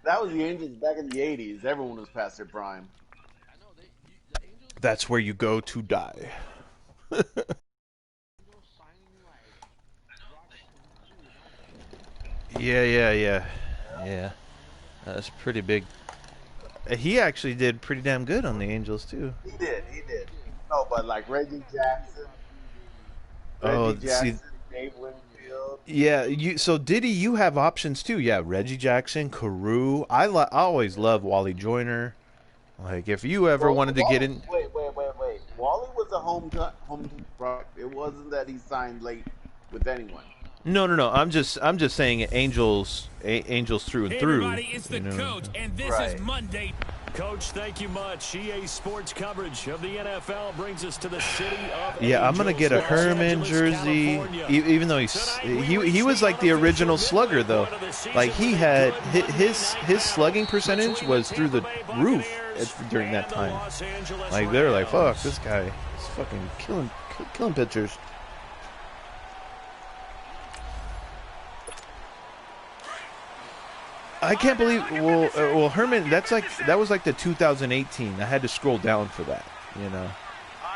That was the Angels back in the '80s. Everyone was past their prime. That's where you go to die. Yeah. That's pretty big. He actually did pretty damn good on the Angels too. He did. No, but like Reggie Oh, see, Jackson, Dave Winfield. yeah. So Diddy, you have options too. Yeah, Reggie Jackson, Carew. I always love Wally Joyner. Like if you ever Well, wanted to get in, wait. Wally was a home product. It wasn't that he signed late with anyone. no. I'm just saying Angels through and Hey through. everybody, it's the You know. coach, and this is Monday. Coach, thank you much. EA Sports coverage of the NFL brings us to the city of Yeah, I'm gonna get a Herman jersey, even though he was like the original slugger though. Like he had his slugging percentage was through the roof during that time. Like they're like, fuck, this guy is fucking killing pitchers. I can't believe. Well, Herman. That was like the 2018. I had to scroll down for that. You know,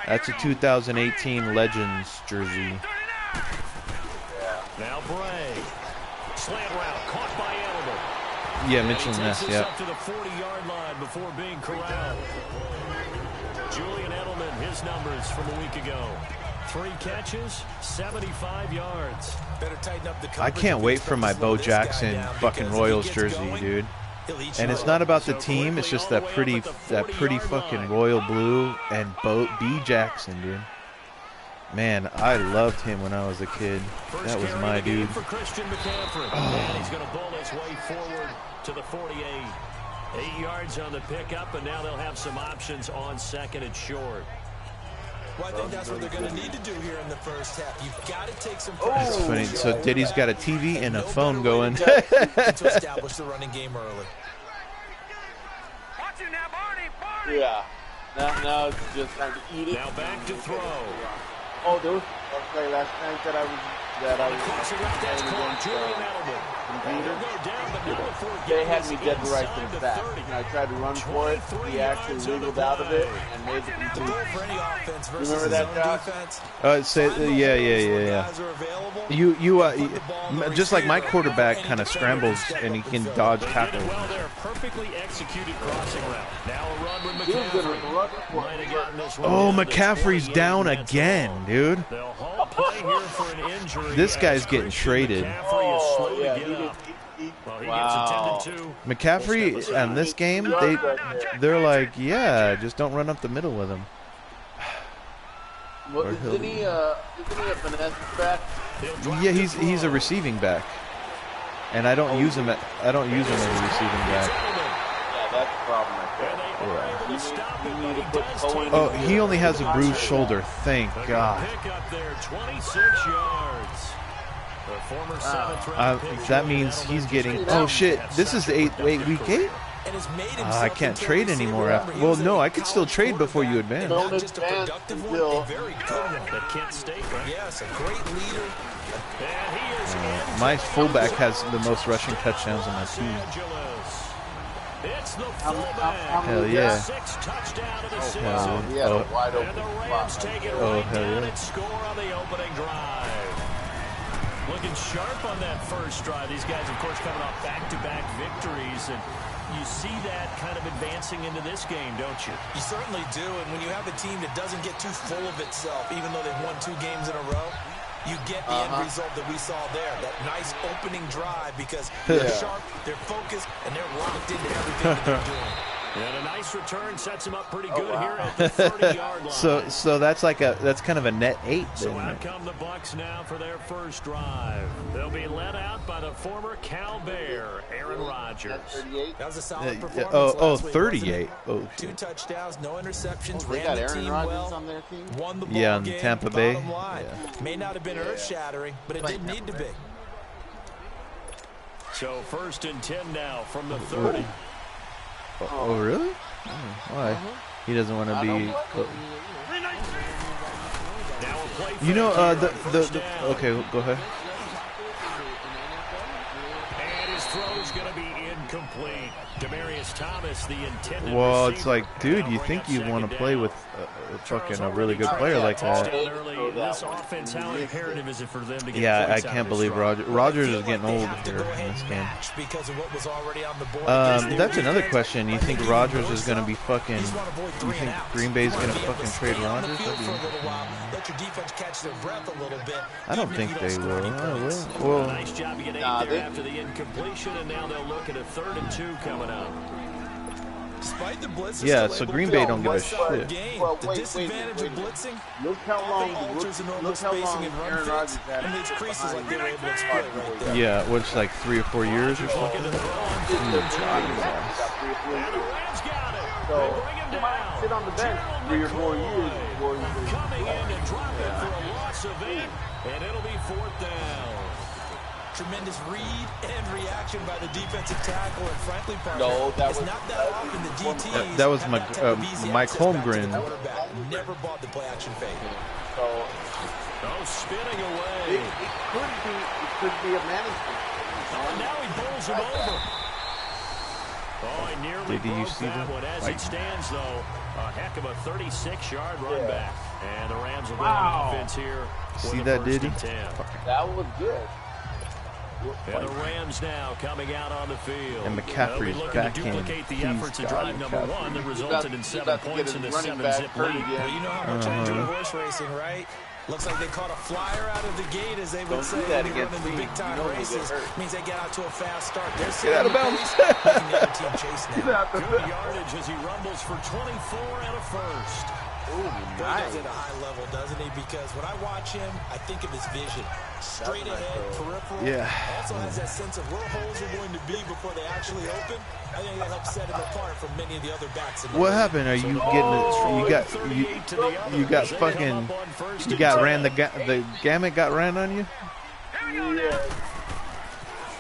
that's a 2018 Legends jersey. Now Bray. Slant route caught by Edelman. Yeah, Mitchell Ness. Yeah. Up to the 40-yard line before being corralled. Julian Edelman, his numbers from a week ago. 3 catches, 75 yards. Better tighten up the I can't wait for my Bo Jackson fucking Royals jersey, dude. And it's not about the team; it's just that pretty fucking royal blue and B Jackson, dude. Man, I loved him when I was a kid. That was my dude. For Christian McCaffrey. And he's going to bowl his way forward to the 48. 8 yards on the pickup, and now they'll have some options on second and short. Well, I think that's what they're going to need to do here in the first half. You've got to take some That's funny. So Diddy's got a TV and a phone going. to establish the running game early. Yeah. Now it's just trying to eat it. Now back to throw. Oh, there was a play last night that I was Julian Edelman. They had me dead to right to the back. And I tried to run for it. He actually wiggled out of it and made the complete. Remember that, Josh? Yeah. You just like my quarterback kind of scrambles and he can dodge tackles. Well, they're perfectly executed crossing route. Now a run with McCaffrey. Oh, McCaffrey's down again, dude. This guy's getting traded. Oh, yeah. Wow. McCaffrey and this game, they're like, yeah, just don't run up the middle with him. Isn't he a finesse back? Yeah, he's a receiving back, and I don't use him as a receiving back. Yeah, that's the problem right there. Oh, he only has a bruised shoulder. Thank God. That means he's getting. Oh shit! This is the week 8. I can't trade anymore. Well, no, I could still trade before you advance. Don't advance until. Yes, a great leader. My fullback has the most rushing touchdowns on my team. Hell yeah. Wide open Oh, hell yeah. Looking sharp on that first drive. These guys, of course, coming off back-to-back victories, and you see that kind of advancing into this game, don't you? You certainly do, and when you have a team that doesn't get too full of itself, even though they've won 2 games in a row, you get the end result that we saw there, that nice opening drive, because they're sharp, they're focused, and they're locked into everything that they're doing. And a nice return sets him up pretty good here at the 30-yard line. So that's kind of a net 8. So out come the Bucs now for their first drive. They'll be led out by the former Cal Bear, Aaron Rodgers. That was a solid performance. 38. Oh, 2 touchdowns, no interceptions. They got Aaron Rodgers on their team. Won the ball yeah, in game, Tampa Bay. Yeah. May not have been earth-shattering, but it did need to be. So 1st and 10 now from the 30. Oh really? Why? He doesn't want to be. Now a You know, okay, go ahead. And his throw's going to be incomplete. Demarius Thomas, the intended Well, receiver. it's like, dude, you think you want to play with a really good player like that? This offense, how imperative is it for them to get Yeah, I points out can't of this believe drive? Rogers is getting old here in this game. Because of what was already on the board. That's another question. You think Rogers is going to be fucking? You think Green Bay's going to fucking trade Rogers? I don't think they will. Well, Nice job getting there after the incompletion, and now they'll look at a 3rd and 2 coming up. Despite the blitz, yeah. So Green Bay don't give a shit. Well, the disadvantage of blitzing. Look how long Aaron Rodgers had. And these creases like they were able to exploit right there. Yeah, what's like 3 or 4 years or something. And the Rams got it. So They bring him he might down. sit on the bench 3 or 4 years before he goes. Coming in and dropping for a loss of 8, and it'll be 4th down. Tremendous read and reaction by the defensive tackle, and frankly, partner, No, that it's was not that often the DTs that was have my that type of easy Mike access back to the Holmgren. quarterback. Never bought the play action fake. So Oh, spinning away. it could be a management. Oh, now he bowls him over. Oh, he nearly Did you broke see that that? one. As Like- it stands, though, a heck of a 36-yard run back. And the Rams will go Wow. on offense here. See that, did he? That was good. And the Rams now coming out on the field. And McCaffrey's They'll be looking back to in. duplicate the Please, efforts of God, drive number McCaffrey. 1 that resulted in 7 points in the 7-zip lead. Well, you know how much I enjoy horse racing, right? Looks like they caught a flyer out of the gate, as they would say, do that when you're against running the me. big-time You know you'll races. get hurt. Means they get out to a fast start. They're Get out of bounds. making the other team chase now. Good yardage as he rumbles for 24 and a first. Ooh, He does nice. it at a high level, doesn't he? Because when I watch him, I think of his vision. Straight ahead, peripheral. Yeah. Also has that sense of where holes are going to be before they actually open. I think that helps set him apart from many of the other backs in the What league. happened? Are you the gamut got ran on you?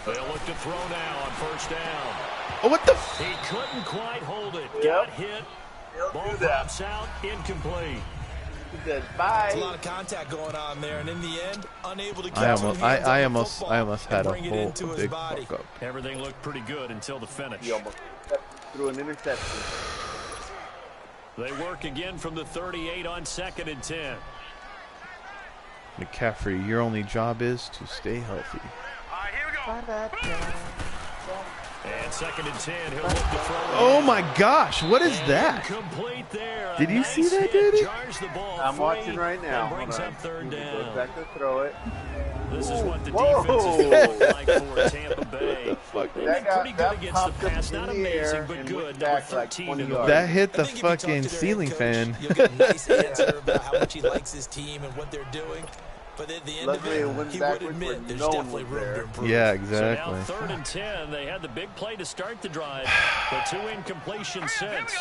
They'll look to throw now on 1st down. Oh, what the? He couldn't quite hold it. Yep. Got hit. He'll Ball do that. pops out. Incomplete. He said bye. There's a lot of contact going on there, and in the end, unable to I catch almost, him hands on I the almost football had and a bring it whole into his big body. fuck up. Everything looked pretty good until the finish. He almost threw an interception. They work again from the 38 on 2nd and 10. McCaffrey, your only job is to stay healthy. And 2nd and 10. He'll look to throw. Oh my gosh, what is that? Complete there. Did you see that, hit. dude? Jars the ball I'm free watching right now. and brings Hold up on. 3rd Goes down. back to throw it. This is what the Whoa. defense is feeling like for Tampa Bay. Fuck. They've That been pretty good that against the popped up pass. in Not the amazing, air but and good. went Number back like 13 20 in the yards. That hit I the think if you talk to fucking their ceiling head fan. coach, you'll get a nice answer about how much he likes his team and what they're doing. But at the end Luckily, it of went it, he would backwards admit where there's no one definitely was room there. to improve. Yeah, So exactly. now 3rd and 10. They had the big play to start the drive, but 2 incompletions since.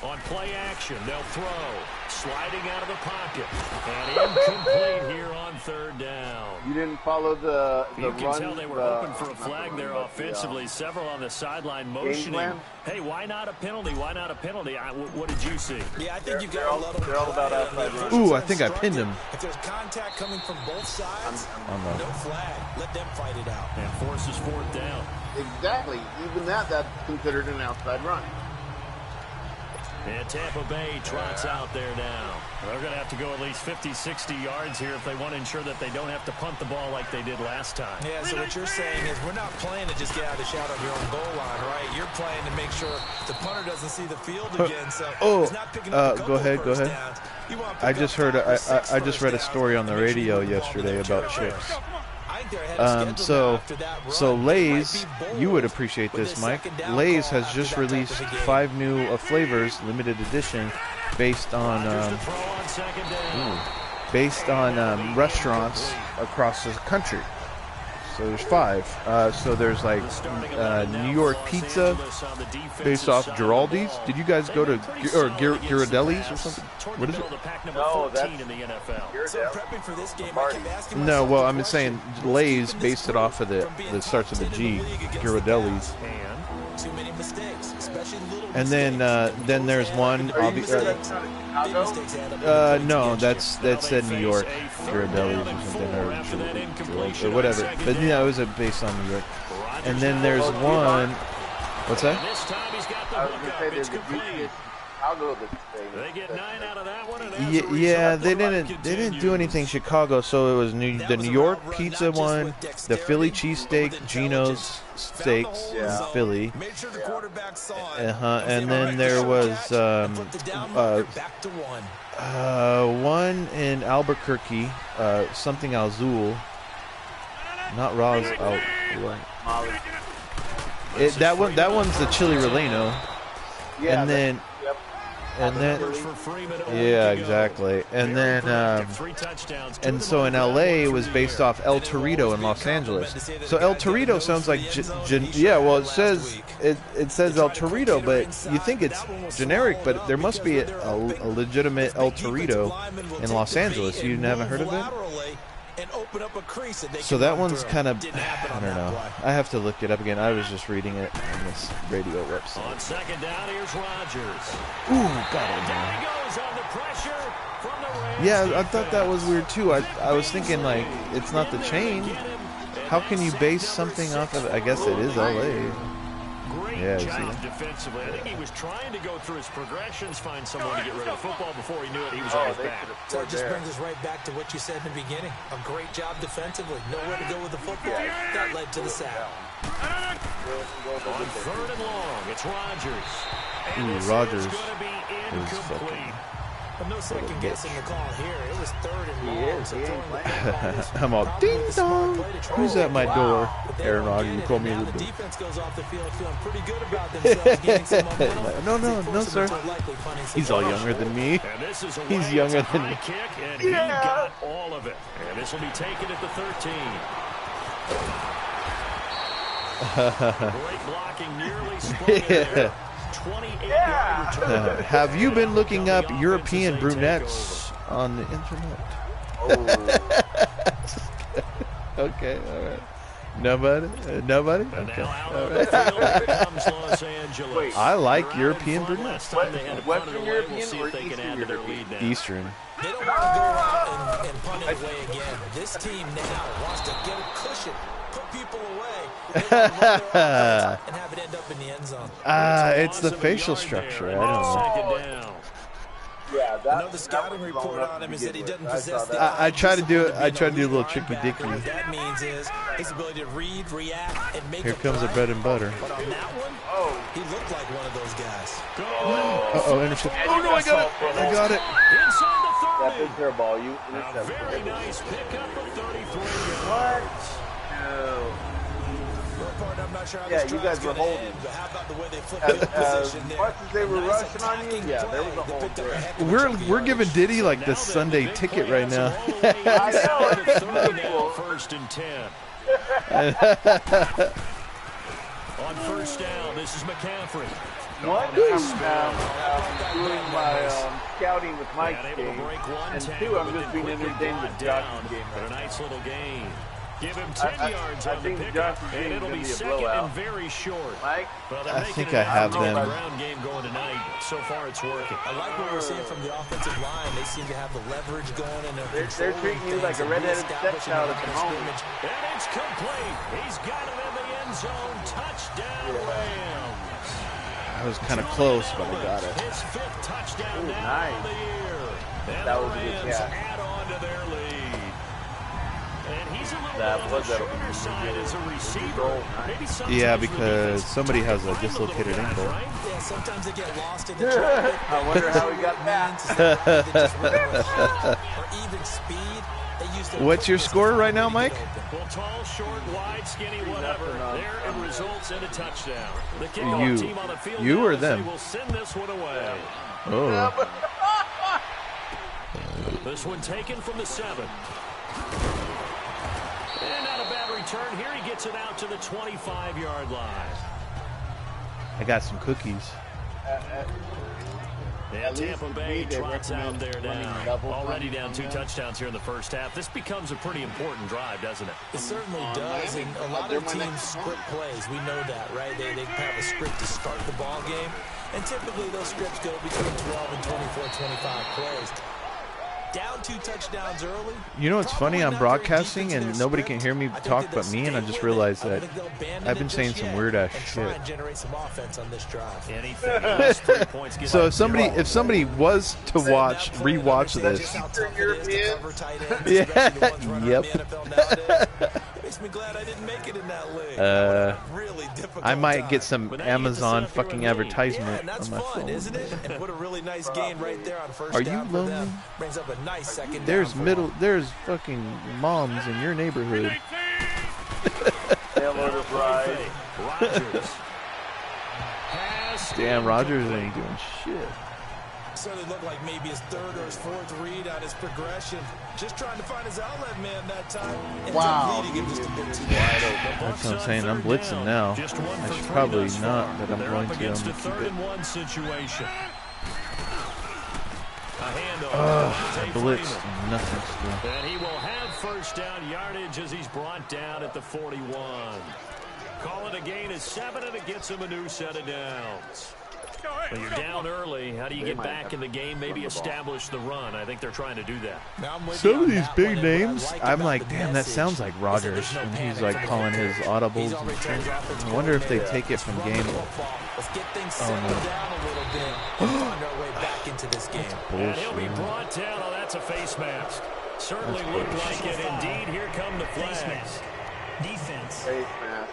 On play action, they'll throw. Sliding out of the pocket. And incomplete here on 3rd down. You didn't follow the You run. can tell they were hoping for a flag there offensively. Several on the sideline motioning. plan? Hey, why not a penalty? Why not a penalty? What did you see? Yeah, I think you've got to let them they're all about play. outside If run. there's Ooh, I think I pinned him. If there's contact coming from both sides, On the- no flag. Let them fight it out. And forces 4th down. Exactly. Even that's considered an outside run. And Tampa Bay trots out there now. They're going to have to go at least 50, 60 yards here if they want to ensure that they don't have to punt the ball like they did last time. Yeah, so what you're saying is we're not playing to just get out of the shadow of your own goal line, right? You're playing to make sure the punter doesn't see the field again. So he's not picking up a couple go ahead. first downs. You want to pick I up just heard. 5 or 6 I just read a first story downs on the to make sure you radio move the ball yesterday within about territory. chips. I think they're ahead of schedule now So after that run. so They might Lay's, be bold you would appreciate with this, this Mike. second down Lay's call has after just that type of released a game. 5 new flavors, limited edition, based on Rodgers to throw on 2nd down. restaurants across the country. So So there's 5. So there's like New York pizza based off Giraldi's. Did you guys go to Ghirardelli's or something? What is it? No, that's No, well, I'm just saying Lay's based it off of that starts with a G, Ghirardelli's. And then there's one. No, that's said New York, Ghirardelli's or something, or whatever. But it was based on New York. And then there's one. What's that? I was gonna say there's a Chicago They get 9 out of that one. Yeah, they didn't do anything Chicago, so it was the New York pizza one, the Philly cheesesteak, Geno's Steaks in Philly. And then there was one in Albuquerque, something Azul, not Roz. That one's the chili relleno. Yeah, and then yeah, exactly. And then and so in LA it was based off El Torito in Los Angeles. So El Torito sounds like well, it says El Torito, but you think it's generic, but there must be a legitimate El Torito in Los Angeles. You haven't heard of it? So that one's kind of, I don't know. I have to look it up again. I was just reading it on this radio website. On second down, here's Rodgers. Ooh, got it. Down he goes under pressure from the Rams. Yeah, I thought that was weird too. I was thinking like it's not the chain. How can you base something off of it? I guess it is LA. Great job defensively. I think he was trying to go through his progressions, find someone to get rid of the football. Before he knew it, he was on his back. So it just brings us right back to what you said in the beginning. A great job defensively. Nowhere to go with the football. That led to the sack. On third and long, it's Rodgers. And Rodgers is going to be incomplete. But no second guessing the call here. It was third and long. So I'm all ding dong. Who's at my door? Aaron Rodgers, you called me the defense goes off the field feeling pretty good about themselves, getting some momentum. No, sir. He's all younger than me. He's younger than me. Kick, and he got all of it. And this will be taken at the 13. Great blocking, nearly sprung it there. 28-yard return. Have you been looking up European brunettes on the internet? Okay, all right. Nobody? Okay. All right. Wait, I like European brunettes. Western European or Eastern European? Eastern. They don't want to go out and punt it away again. This team now wants to get a cushion, put people away, and have it end up in the end zone. It's the facial structure. I don't know. Yeah, another scouting report on him is that he doesn't possess the I try to do it. I try to do a little tricky dicky. What that means is his ability to read, react, and make. Here comes the bread and butter. But on that one, he looked like one of those guys. Intercept. Oh no, I got it! I got it. Inside the 30. That big fair ball. You A very nice pickup of 33 What? yards. No. I'm not sure how Yeah, this you guys were drive's gonna holding. end, but how about the way they flipped As the position there? much as they were Nice rushing on you, attacking yeah, there was play. a They hole picked up a there. heck of a We're chunk of giving yardage. Diddy like the Sunday ticket right now. Third down, first and 10. On first down, this is McCaffrey. One, I'm doing my scouting with Mike's game, and two, I'm just being entertained with Josh's game. But a nice little gain. Give him 10 yards on the think pickup, Josh's and game it'll is be gonna be a second blowout. and very short. Mike? Well, they're I making think it I have an them. all-around game going tonight. So far, it's working. I like what we're seeing from the offensive line. They seem to have the leverage going, and They're treating you like a redheaded stepchild at the moment. And it's complete. He's got it in the end zone. Touchdown, Rams. I was kind of close, but I got it. His fifth touchdown now nice. of the year. And That the was a good Rams catch. add on to their lead. And he's a little That on was the a shorter side as a receiver. goal. Maybe sometimes Yeah, when because defenses somebody has a find the little dislocated guys, ankle. right? Yeah, sometimes they get lost in the traffic. I wonder how he got back. Or even speed. They used to What's your score right now, Mike? Well, tall, short, wide, skinny, whatever. There it results in a touchdown. The You. kickoff team on the field You now or as them? they will send this one away. Oh. This one taken from the 7. And not a bad return here. He gets it out to the 25-yard line. I got some cookies. And Tampa Bay trots out there now. Already down 2 touchdowns here in the first half. This becomes a pretty important drive, doesn't it? It certainly does. And a lot of teams script plays. We know that, right? They have a script to start the ball game. And typically those scripts go between 12 and 24, 25 plays. Down 2 touchdowns early. You know what's funny? I'm broadcasting and nobody can hear me talk but me, and I just realized that I've been saying some weird ass shit. So if somebody was to rewatch this, yeah, yep. Makes me glad I didn't make it in that league. Really difficult. I might get some Amazon fucking advertisement that's on my fun, phone. Isn't it? And put a really nice gain right there on first Are down you lonely? for them. Brings up a nice second There's down there's fucking moms in your neighborhood. Damn, Rodgers ain't doing shit. So it looked like maybe his 3rd or his 4th read on his progression. Just trying to find his outlet man that time. Wow. That's what I'm saying. I'm blitzing now. I should probably not, but I'm going to. I'm going to keep it. Situation. I blitzed. Nothing still. And he will have first down yardage as he's brought down at the 41. Call it a gain of 7, and it gets him a new set of downs. Well, you're down early. How do you get back in the game? Maybe establish the run. I think they're trying to do that. Some of these big names, I'm like, damn, that sounds like Rodgers. And he's like calling his audibles and shit. I wonder if they take it from game. And he'll be brought down. Oh, that's a face mask. Certainly looked like it. Indeed, here come the flags. Defense. Face mask.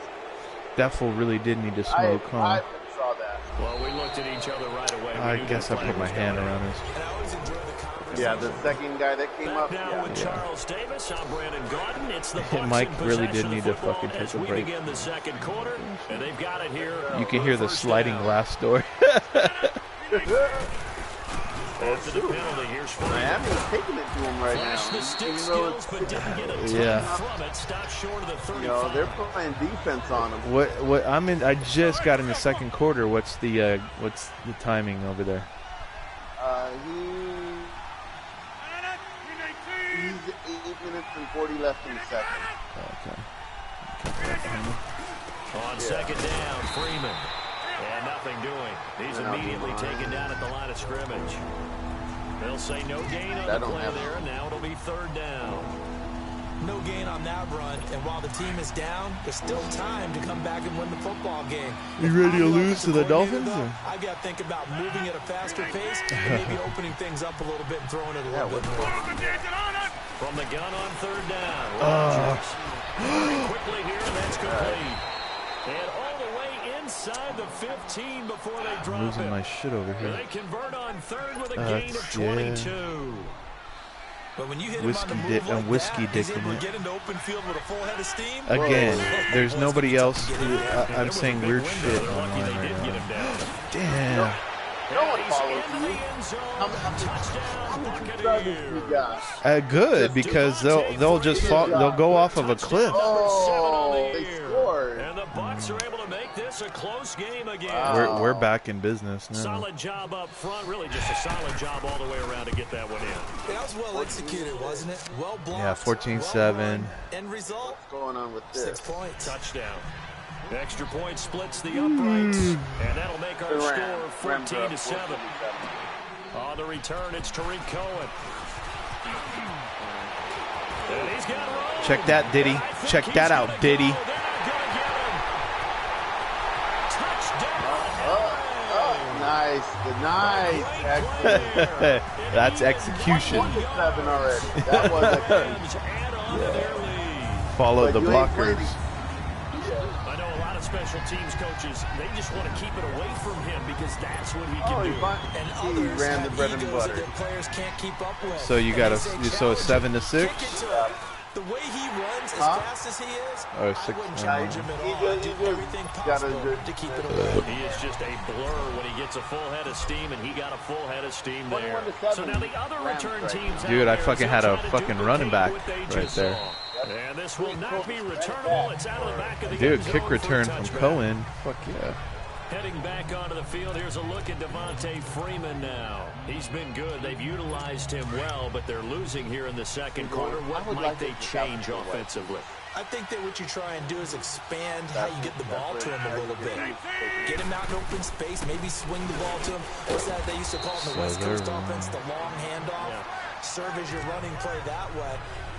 That fool really did need to smoke, huh? I saw that. Well, we looked at each other right away. I guess I put my hand around his. Yeah, the second guy that came up. Now with Charles Davis, I'm Brandon Gordon. It's the Bucs Mike in really possession did of need to football fucking take as a we break. begin the second quarter, and they've got it here. You can hear the sliding glass door. After the penalty, here's Miami's taking it to him right Flashed now. the stick Even though skills, but didn't get a ton Yeah. from it. Stopped short of the 35. you know, they're playing defense on him. What I'm in? I just got in the second quarter. What's the timing over there? He's 8 minutes and 40 left in the second. Okay. On second down, Freeman. And nothing doing. He's immediately taken down at the line of scrimmage. They'll say no gain on the play there, and now it'll be 3rd down. No gain on that run, and while the team is down, there's still time to come back and win the football game. You ready to lose to the Dolphins? I've got to think about moving at a faster pace and maybe opening things up a little bit and throwing it a little bit more. From the gun on 3rd down. Rodgers. Very quickly here, and that's complete. And all the way inside the 15 before they drop I'm losing it. my shit over here. They convert on 3rd with a gain of 22. Yeah. But when you hit him on the move like whiskey that, he's dick able in to get into open field with a full head of steam. Again, there's nobody else who I'm saying weird shit Lucky online they right did get now. him down. Damn. No one follows you. How many subscribers you got? Good, because they'll just fall, they'll go off of a cliff. Oh, they scored. And the Bucs are able to make this a close game again. We're back in business now. Solid job up front, really just a solid job all the way around to get that one in. That was well executed, wasn't it? Well blocked. Yeah, 14-7. End result? What's going on with this? 6 points. Touchdown. Extra point splits the uprights, and that'll make our score 14-7. On the return, it's Tariq Cohen. And he's got room. Check that, Diddy. Check that out, Diddy. Nice. Excellent. That's execution. 7 already. That was execution. Follow the blockers. I know a lot of special teams coaches, they just want to keep it away from him because that's what he can do. And others ran the bread and egos that butter. their players can't keep up with. So you got a 7-6. The way he runs as fast as he is, Or I wouldn't challenge him at all. I'd do everything possible to keep it away. He is just a blur when he gets a full head of steam, and he got a full head of steam there. So now the other return teams. Dude, I fucking had a fucking running back right there. And this will not be returnable. It's out of the back of the Dude, end zone kick return for a from touchback. Cohen. Fuck yeah. Heading back onto the field, here's a look at Devontae Freeman now. He's been good. They've utilized him well, but they're losing here in the second quarter. What might they change offensively? I think that what you try and do is expand how you get the ball to him a little bit. Get him out in open space, maybe swing the ball to him. What's that they used to call in the West Coast offense, the long handoff? Yeah. Serve as your running play that way,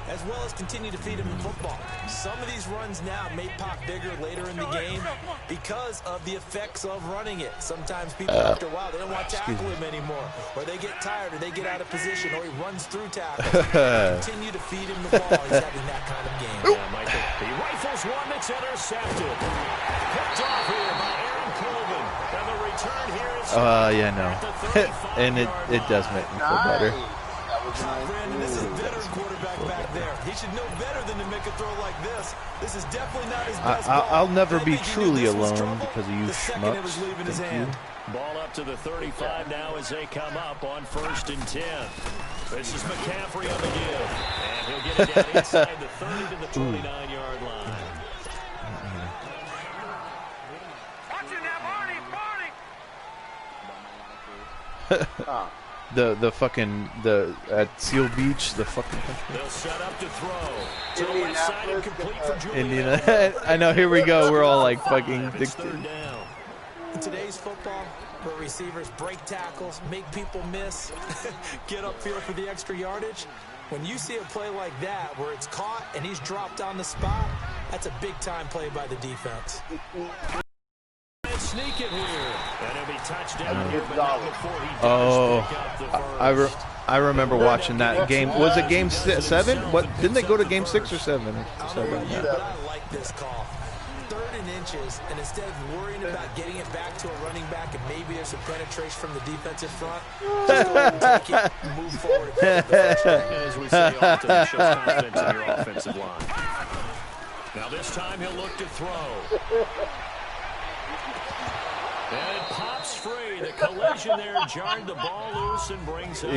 as well as continue to feed him the football. Some of these runs now may pop bigger later in the game because of the effects of running it. Sometimes people, after a while, they don't want to tackle him anymore, or they get tired, or they get out of position, or he runs through tackles. Continue to feed him the ball. He's having that kind of game. Yeah, Michael. He rifles one that's intercepted. Picked off here by Aaron Colvin. And the return here is Yeah, no. And it does make me feel better. Brandon, this is a veteran quarterback back there. He should know better than to make a throw like this. This is definitely not his best ball. I'll never be truly alone because of you schmucks. Thank you. Ball up to the 35 now as they come up on 1st and 10. This is McCaffrey on the give. And he'll get it down inside the 30 to the 29-yard line. The fucking at Seal Beach, the fucking country. They'll set up to throw. To the left side and complete for Julian. Indiana. I know, here we go. We're all like fucking addicted. In today's football, where receivers break tackles, make people miss, get upfield for the extra yardage, when you see a play like that where it's caught and he's dropped on the spot, that's a big-time play by the defense. Sneak it here. And it'll be touchdown here, but not before he does pick up the first. I remember watching that game. Was it game 7? What, didn't they go to game 6 or 7? Yeah. But I like this call. 3rd and inches, and instead of worrying about getting it back to a running back and maybe there's some penetration from the defensive front, just go ahead and take it and move forward. As we say often, it shows confidence in your offensive line. Now this time he'll look to throw. And it pops free. The collision there jarred the ball loose and brings up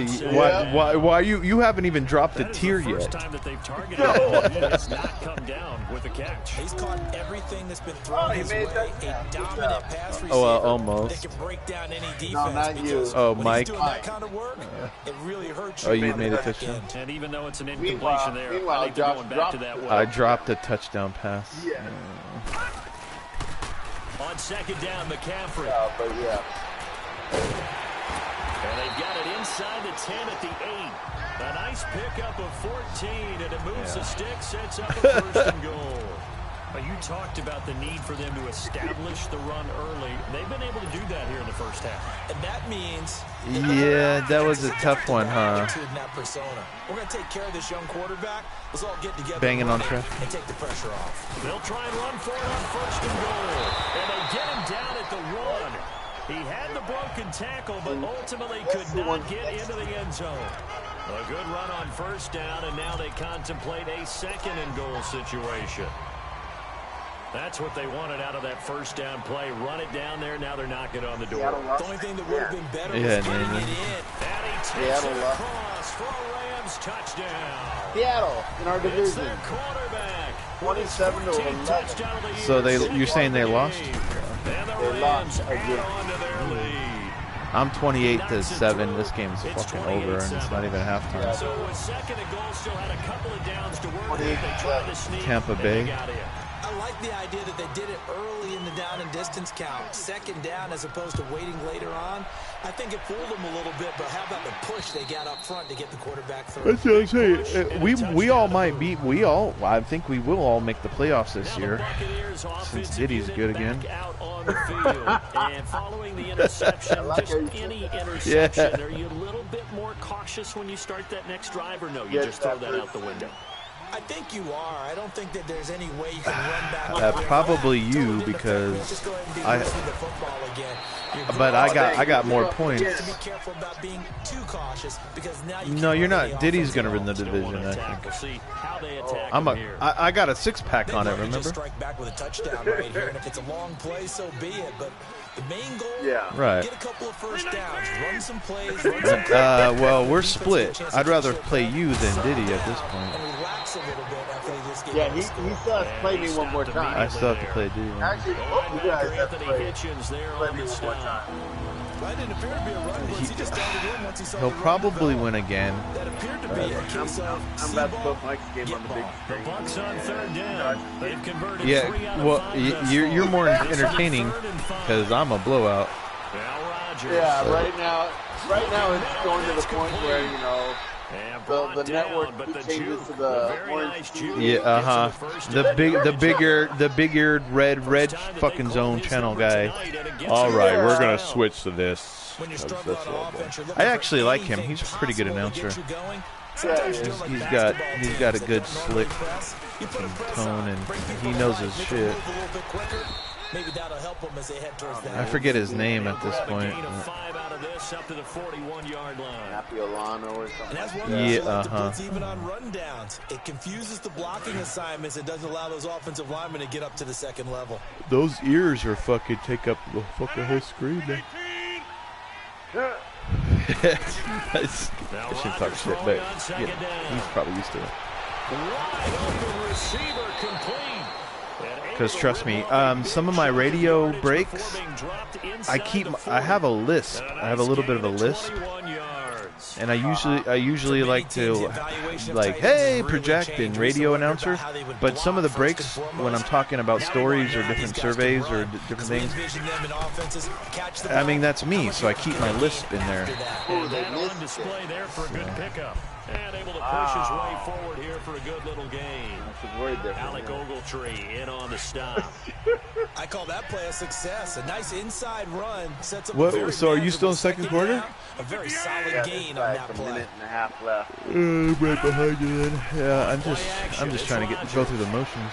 why you haven't even dropped a tear yet. First time that they've targeted him. He has not come down with a catch. He's caught everything that's been thrown his way. A dominant pass receiver almost. that can break down any defense. No, not you. Oh, when Mike. he's doing that kind of work, it really hurts you. Oh, you made a touchdown. And even though it's an incompletion there, I think they're going back to that way. I dropped a touchdown pass. Yeah. On 2nd down, McCaffrey. But yeah. And they've got it inside the 10 at the 8. A nice pickup of 14, and it moves the stick, sets up a 1st and goal. You talked about the need for them to establish the run early. They've been able to do that here in the first half. And that means... Yeah, that was a tough one, huh? We're going to take care of this young quarterback. Let's all get together Banging on track. And take the pressure off. They'll try and run for it on 1st and goal. And they get him down at the 1. He had the broken tackle, but ultimately could not get into the end zone. A good run on 1st down, and now they contemplate a 2nd and goal situation. That's what they wanted out of that 1st down play. Run it down there. Now they're knocking on the door. The only thing that would have been better was getting it in. And he takes it across for a Rams touchdown. Seattle in our division. It's their quarterback. 27 to 11. So you're saying they lost? And the They Rams lost add again. on to their lead. I'm 28-7. This game's fucking over, and it's not even halftime. So with 2nd and goal, still had a couple of downs to work with. They tried to sneak. Tampa and Bay. they got in. I like the idea that they did it early in the down and distance count. 2nd down as opposed to waiting later on. I think it fooled them a little bit, but how about the push they got up front to get the quarterback through? That's what I'm saying. We all might beat. I think we will all make the playoffs this year. Since Diddy's good again. Out on the field. And following the interception, just any interception, are you a little bit more cautious when you start that next drive, or no, you just throw that out the window? I think you are. I don't think that there's any way you can run back. Probably you, because just go ahead and be listening to football again. But I got more points. You have to be careful about being too cautious because now you No, you're not. the Diddy's gonna offensive win the division, I think. We'll see how they attack I got a 6-pack on it. Just Remember? strike back with a touchdown right here, and if it's a long play, so be it. But The main goal, right. get a couple of first downs, run some plays, run some well, we're split. I'd rather play you than Diddy at this point. and relax a little bit after they just get Yeah, he still has to play me one more time. I still have to play Diddy. Actually, both you guys have to play me one more time. That didn't appear to be a run blitz. He just started in once he saw He'll the probably win again. That appeared to be a case of I'm about to put Mike's game on the big The screen. Bucks on third down. They've converted 3 Yeah, out of well, 5 thus you're far. more This is entertaining 3rd and 5. because I'm a blowout. Now Rodgers. Yeah, right now it's going to the point where, you know, And the brought network down, but the changes juke, to the very orange nice TV. juke Yeah, gets him uh-huh. the first The down. bigger red First time that fucking they zone called his channel number guy. tonight, and it gets All him right, the we're first gonna down. switch to this. When you're That's struggling on horrible. offense, you're I looking actually for like him. anything He's a pretty good possible to get announcer. you going. Yeah, Sometimes he you is. feel like He's basketball got a teams good that don't slick normally press. You put a press tone on, and bring people he to knows life, his make shit. them move a little bit quicker. Maybe that'll help them as they head towards that. I forget his name at this Grab a point. gain of 5 out of this up to the 41-yard line. Happy Olano or And something. that's one like Yeah, reason like the uh-huh. blitz even on rundowns. It confuses the blocking assignments and doesn't allow those offensive linemen to get up to the second level. Those ears are fucking take up the fucking whole screen. Man. I shouldn't talk shit, but yeah, he's probably used to it. Wide open receiver complete. Because trust me, some of my radio breaks, I have a lisp. I have a little bit of a lisp, and I usually like to like, hey, project and radio announcer. But some of the breaks when I'm talking about stories or different surveys or different things, I mean that's me. So I keep my lisp in there. And that on display there for a good pickup. And able to push his way forward here for a good little gain. Alec Ogletree in on the stop. I call that play a success. A nice inside run sets up. What? A very So are you still in manageable second quarter? down. A very solid Yeah, gain there's on like that a play. minute and a half left. Right behind you then. Yeah, I'm just trying to go through the motions.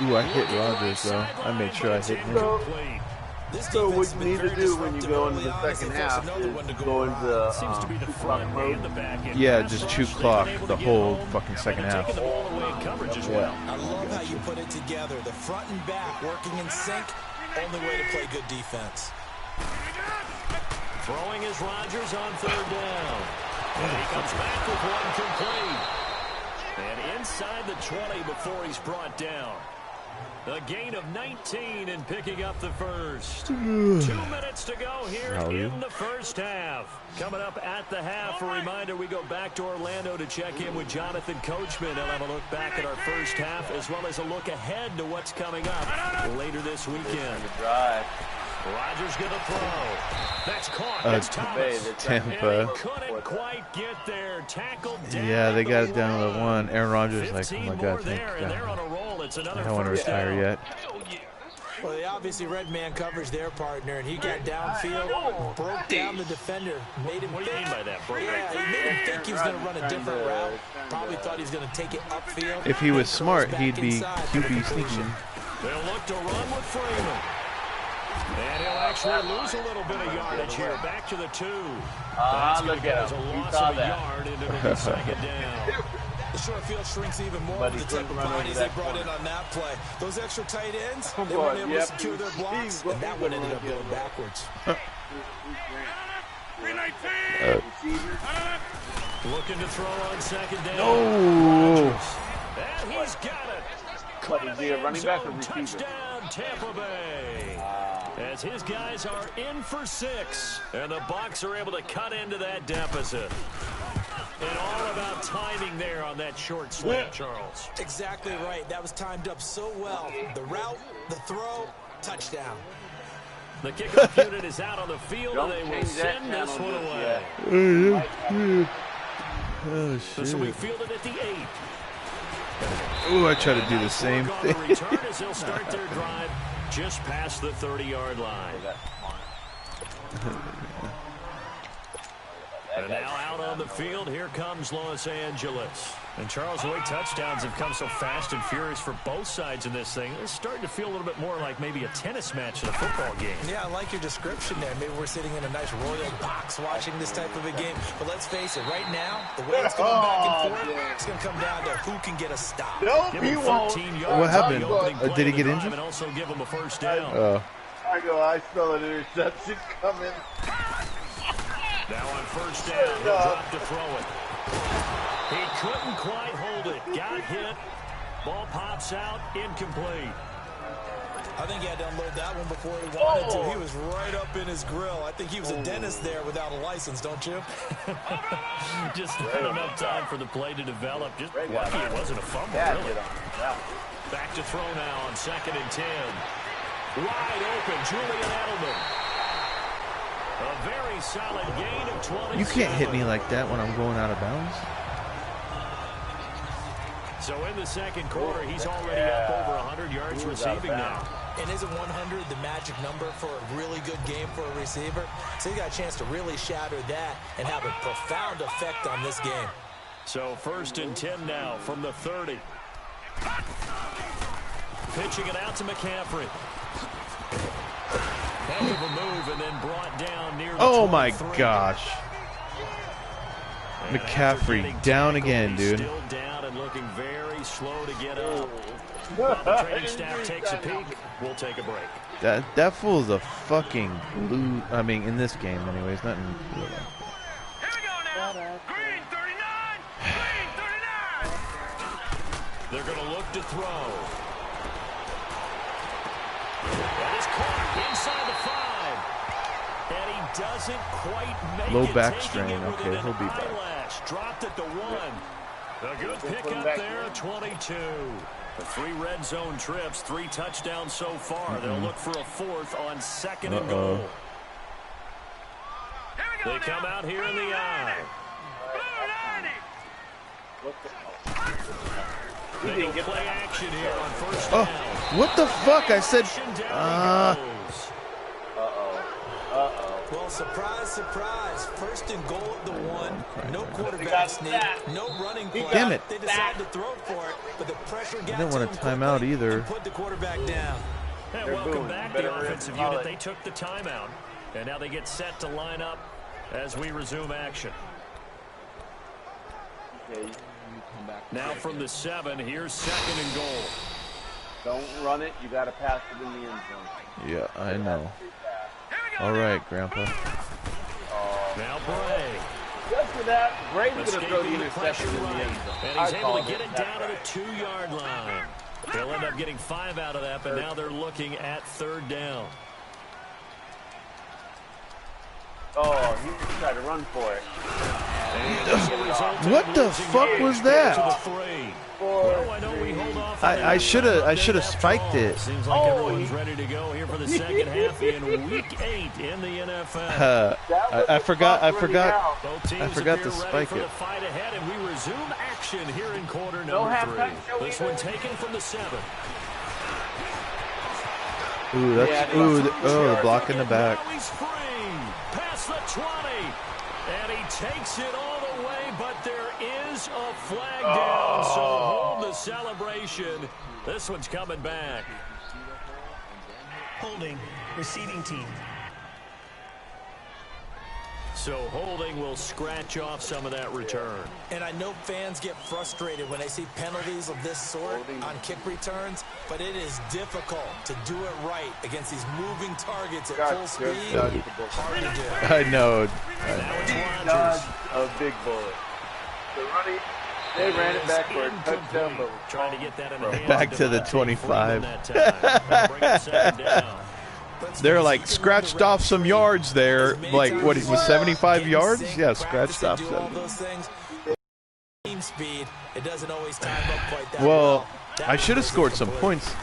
Ooh, I hit Rodgers though. I made sure I hit him. So what you need to do when you go into the second half is go into Seems to be the front and the back end. Yeah, just chew clock the whole fucking second half. Taking the ball away in coverage as well. I love how you put it together. The front and back working in sync. Only way to play good defense. Throwing is Rodgers on third down. And he comes back with one complete. And inside the 20 before he's brought down. A gain of 19 and picking up the first. 2 minutes to go here in the first half. Coming up at the half, a reminder, we go back to Orlando to check in with Jonathan Coachman. He'll have a look back at our first half as well as a look ahead to what's coming up later this weekend. Rodgers gonna throw. That's caught. That's Thomas. Tampa. And he couldn't quite get there. Tackled down. Yeah, they got at it the down to the one. Aaron Rodgers like, oh my god, thank there, and they're on God. a roll. It's another I don't want to first retire down. yet. Well, they obviously red man coverage their partner, and he got downfield, broke down the defender, made him What do you mean by that, Brady? Yeah, he made him think he was going to run a different route. Probably thought he was going to take it upfield. If he was Then smart, curls he'd back be inside for the QB completion. sneaking. They'll look to run with Freeman. And he'll actually lose a little bit of yardage here. Back to the 2. That's going Look to at cause a him. He loss saw of a that. yard into the second down. The short field shrinks even more But with he the type couldn't of run over bodies they that brought in corner. on that play. Those extra tight ends, Come they weren't on, able to yep. secure their blocks, and that one ended up going backwards. Looking to throw on second down. No. And he's got it. But is he a running back or receiver? Touchdown, Tampa Bay. As his guys are in for 6, and the Bucs are able to cut into that deficit. And all about timing there on that short slant, Charles. Exactly right. That was timed up so well. The route, the throw, touchdown. The kickoff unit is out on the field, Don't and they will change that send this channel one just away. Oh This will be shit. fielded at the 8. Ooh, I try to do the same On the thing. return as they'll start their drive just past the 30-yard line. And now out on the field, here comes Los Angeles. And Charles, the way touchdowns have come so fast and furious for both sides in this thing, it's starting to feel a little bit more like maybe a tennis match than a football game. Yeah, I like your description there. Maybe we're sitting in a nice royal box watching this type of a game. But let's face it, right now, the way it's going back and forth, it's going to come down to who can get a stop. Nope, Give he him won't. 14 yards What happened? on the opening play Did he of the get drive injured? And also give him a first down. I smell an interception coming. Now on first down, he'll drop to throw it. He couldn't quite hold it. Got hit. Ball pops out, incomplete. I think he had to unload that one before he wanted to. He was right up in his grill. I think he was a dentist there without a license, don't you? Just not enough time for the play to develop. Just lucky it wasn't a fumble, really. Back to throw now on 2nd and 10. Wide open, Julian Edelman. A very solid gain of 20. You can't hit me like that when I'm going out of bounds. So in the second quarter, he's already up over 100 yards receiving now. And isn't 100 the magic number for a really good game for a receiver? So he got a chance to really shatter that and have a profound effect on this game. So 1st and 10 now from the 30. Pitching it out to McCaffrey. Heck of a move and then brought down near the 23. My gosh. McCaffrey down again, dude. Still down and looking very slow to get up. While the training staff takes a peek, we'll take a break. That fool is a fucking blue. I mean, in this game, anyways, not in. Here we go now. Green 39. Green 39. They're going to look to throw. That is caught inside the 5. And he doesn't quite make Low it. back strain. Okay, he'll be back. Dropped at the 1. A good pickup there at 22. The 3 red zone trips, 3 touchdowns so far. They'll look for a 4th on 2nd and goal. They come out here in the I. They go play action here on first down. What the fuck? I said. Well, surprise, surprise. 1st and goal at the 1. No quarterback sneak. No running play. Damn it. They decided to throw for it, but the pressure got I didn't want to time out either. Put the quarterback down. And welcome back, the offensive unit. They took the timeout, and now they get set to line up as we resume action. Now from the 7, here's 2nd and goal. Don't run it. You got to pass it in the end zone. Yeah, I know. All right, Grandpa. Now Bray. Just for that, Bray's going to throw the interception in the end zone. And he's able to get it down to the 2-yard line. They'll end up getting 5 out of that, but now they're looking at 3rd down. Oh, he tried to run for it. What the fuck was that? Well, I know we hold off. I should have spiked it. Seems like everyone's ready to go here for the second half in Week 8 in the NFL. I forgot to Both spike for it. the fight ahead, and we resume action here in quarter number 3. This one taken from the 7. Ooh, the block in the back. Now he's free. Past the 20. And he takes it all the way, but there is a flag down, so hold the celebration. This one's coming back. Holding, receiving team. So holding will scratch off some of that return. And I know fans get frustrated when they see penalties of this sort on kick returns, but it is difficult to do it right against these moving targets at full speed. Hard to do. I know. Dodged a big bullet. They ran it backward. Touchdown, but trying to get that in the hands Back to the 25. They're like scratched off some yards there. Like, what, it was 75 yards? Yeah, scratched off 70. Team speed, it doesn't always time up quite that well. I should have scored some points.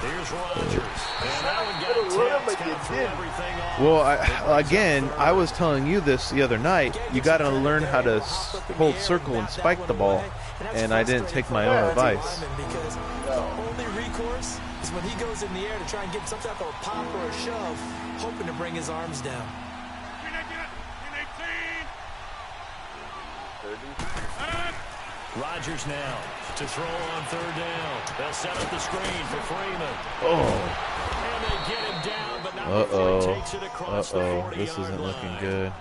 Here's Rodgers. And that one got well, again, I was telling you this the other night. You got to learn how to hold circle and spike the ball, and I didn't take my own advice. Because the only recourse is when he goes in the air to try and get some type of a pop or a shove, hoping to bring his arms down. Rodgers now to throw on 3rd down. They'll set up the screen for Freeman. And they get him down, but not before he takes it across the 40-yard This isn't looking line. good.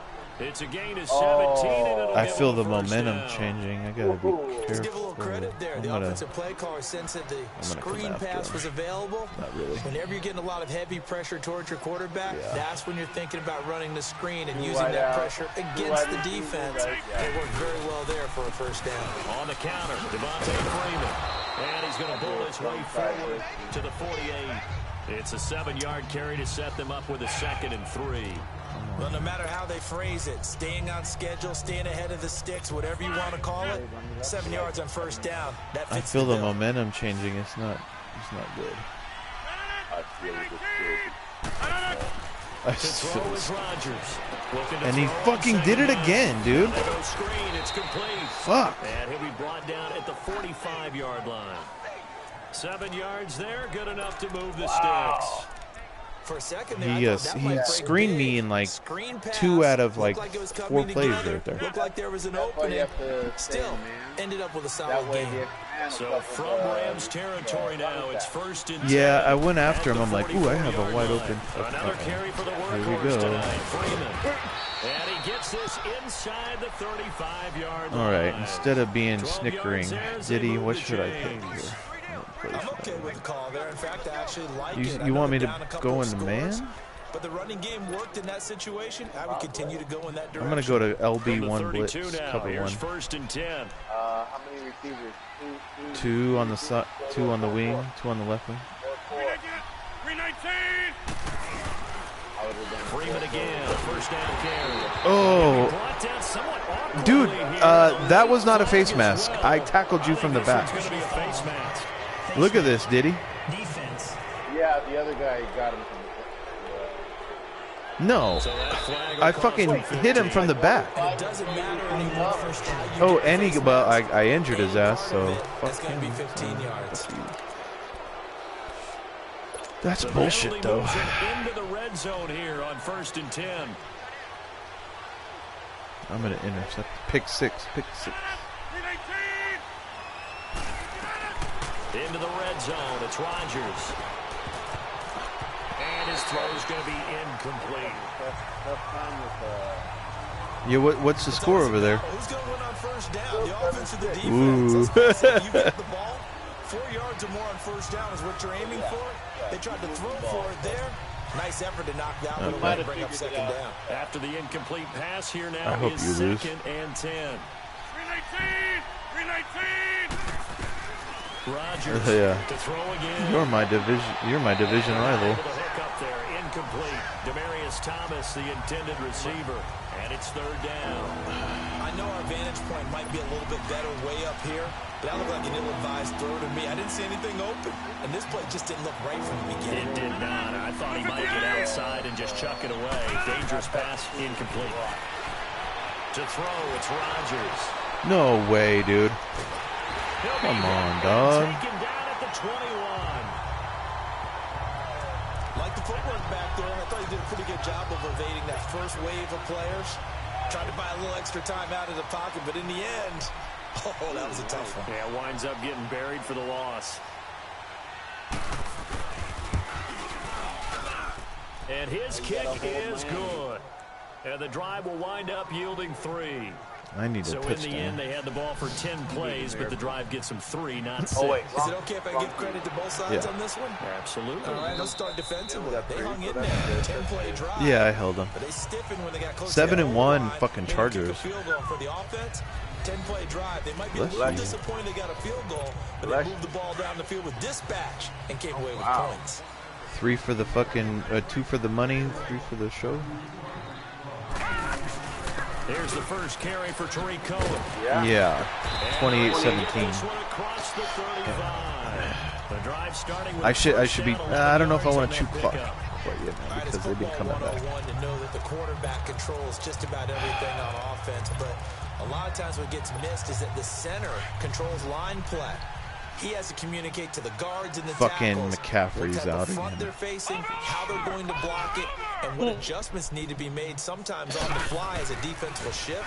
It's a gain of 17, and it'll I give feel them the a first momentum down. changing. I gotta be Let's give a little careful. credit there. The offensive play caller sensed that the screen pass was available. Not really. Whenever you're getting a lot of heavy pressure towards your quarterback, that's when you're thinking about running the screen and using that pressure against the defense. It worked very well there for a first down. On the counter, Devontae Freeman. And he's going to bull his way forward to the 48. It's a 7-yard carry to set them up with a 2nd and 3. Well, no matter how they phrase it, staying on schedule, staying ahead of the sticks, whatever you want to call it, 7 yards on first down. That fits I feel the bill. momentum changing. It's not good. And he fucking did it again, dude. Fuck. And he'll be brought down at the 45-yard line. 7 yards there, good enough to move the sticks. For a second He screened me in like 2 out of like 4 plays right there. Looked like there was an opening. Still ended up with a solid game. So from Rams territory now, it's 1st and 10. Yeah, I went after him. I'm like, ooh, I have a wide open. Another carry for the Here we workhorse go. tonight, Freeman. And he gets this inside the 35-yard line. All right, instead of being snickering, Diddy, what should I pick James. here? I'm okay with the call there. In fact, I actually like it. You want me to go into man? But the running game worked in that situation. I would continue to go in that direction. I'm going to go to From the LB1 blitz, 32 now, cover here's 1. 1st and 10. How many receivers? 2 on the side, 2 on the wing, 2 on the left wing. 319. Freeman again, 1st down carry. Oh, Brought down somewhat awkwardly dude, here. that was not a face mask. I tackled you from the back. It's going to be a face mask. Look at this, Diddy. Defense. Yeah, the other guy got him from No, So that flag I across fucking the hit him from the back. It doesn't matter anymore. First down. Oh, and he, well, I injured his ass, so That's fuck going to him. be 15 yards. That's The bullshit, penalty though. moves him into the red zone here on 1st and 10. I'm gonna intercept. Pick 6. Pick 6. 319. Into the red zone, it's Rodgers. And his throw is going to be incomplete. Yeah, what's the score over there? Who's going to win on first down? The offense or the defense? Ooh. That's what I said. You get the ball, 4 yards or more on first down is what you're aiming for. They tried to throw for it there. Nice effort to knock that one away and bring up 2nd down. After the incomplete pass here I now hope is you lose. 2nd and 10. 319. 319. Rodgers Yeah. to throw again. You're my division rival. Able to hook up there, incomplete. Demarius Thomas, the intended receiver, and it's 3rd down. I know our vantage point might be a little bit better way up here, but that looked like an ill-advised throw to me. I didn't see anything open, and this play just didn't look right from the beginning. It did not. I thought he might get outside and just chuck it away. Dangerous pass, incomplete. To throw, it's Rodgers. No way, dude. Come on, dog. Taken down at the 21. Like the footwork back there, I thought he did a pretty good job of evading that first wave of players. Tried to buy a little extra time out of the pocket, but in the end, oh, that was a tough one. Yeah, winds up getting buried for the loss. And his kick is good. And the drive will wind up yielding 3. I need a So in the touchdown. end, they had the ball for 10 plays, but the drive gets them 3, not 6. Oh, wait. Is it okay if I give credit to both sides Yeah. on this one? Absolutely. All right, let's start defensively. They hung in there. 10-play drive. Yeah, I held him. But they stiffened when they got close 7 to and the 1 goal line. fucking Maybe kick a Chargers. field goal for the offense. 10-play drive. They might be a Bless little you. disappointed they got a field goal, but they moved the ball down the field with dispatch and came away with points. 3 for the fucking, 2 for the money, 3 for the show. There's the first carry for Tariq Cohen. Yeah, 28-17. This one across the 35. The drive starting with I should be. I don't know if I want to chew pick clock up. quite yet, man, All right, because it's they've been football coming back. 101 to know that the quarterback controls just about everything on offense, but a lot of times what gets missed is that the center controls line play. He has to communicate to the guards and the Fucking tackles McCaffrey's what type out of front again. they're facing, how they're going to block it, and what adjustments need to be made sometimes on the fly as a defense will shift.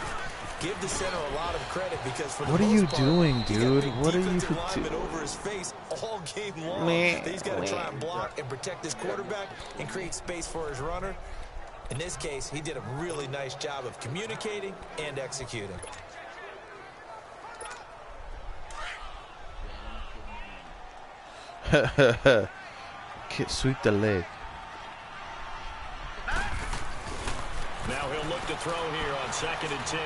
Give the center a lot of credit because for the What are most you part, doing, he's got dude? big What are you defensive linemen doing? over his face all game long. Meh, He's got to try meh. and block and protect his quarterback and create space for his runner. In this case, he did a really nice job of communicating and executing. Sweep the leg. Now he'll look to throw here on 2nd and 10.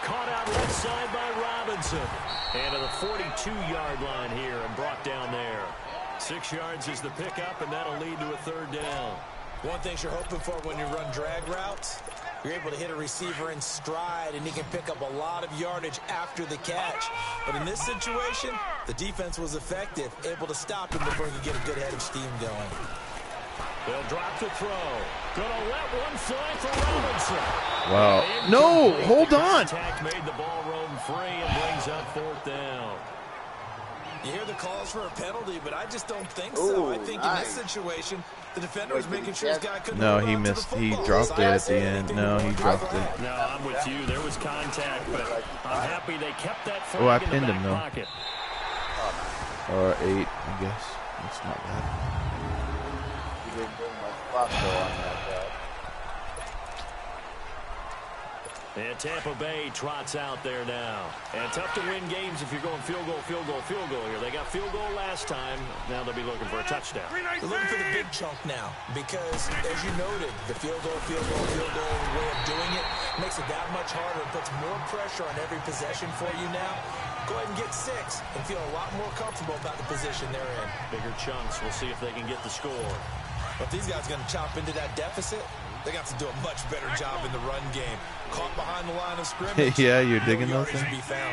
Caught out left side by Robinson. And to the 42-yard line here and brought down there. 6 yards is the pickup, and that'll lead to a 3rd down. One thing you're hoping for when you run drag routes, you're able to hit a receiver in stride, and he can pick up a lot of yardage after the catch. But in this situation, the defense was effective, able to stop him before he could get a good head of steam going. They'll drop to throw. Gonna let one fly for Robinson. Wow. No, hold on. Made the ball roam free and brings up 4th down. You hear the calls for a penalty, but I just don't think so. I think in this situation, the defender was making sure his guy couldn't. No, he missed. He dropped it at the end. No, he dropped it. No, I'm with you. There was contact, but I'm happy they kept that flag I in the pinned back him, though. pocket. Or 8, I guess. That's not bad. And Tampa Bay trots out there now. And tough to win games if you're going field goal here. They got field goal last time. Now they'll be looking for a touchdown. They're looking for the big chunk now because, as you noted, the field goal way of doing it makes it that much harder and puts more pressure on every possession for you now. Go ahead and get 6 and feel a lot more comfortable about the position they're in. Bigger chunks. We'll see if they can get the score. If these guys are going to chop into that deficit, they got to do a much better job in the run game. Caught behind the line of scrimmage. Yeah, you're digging those things. They'll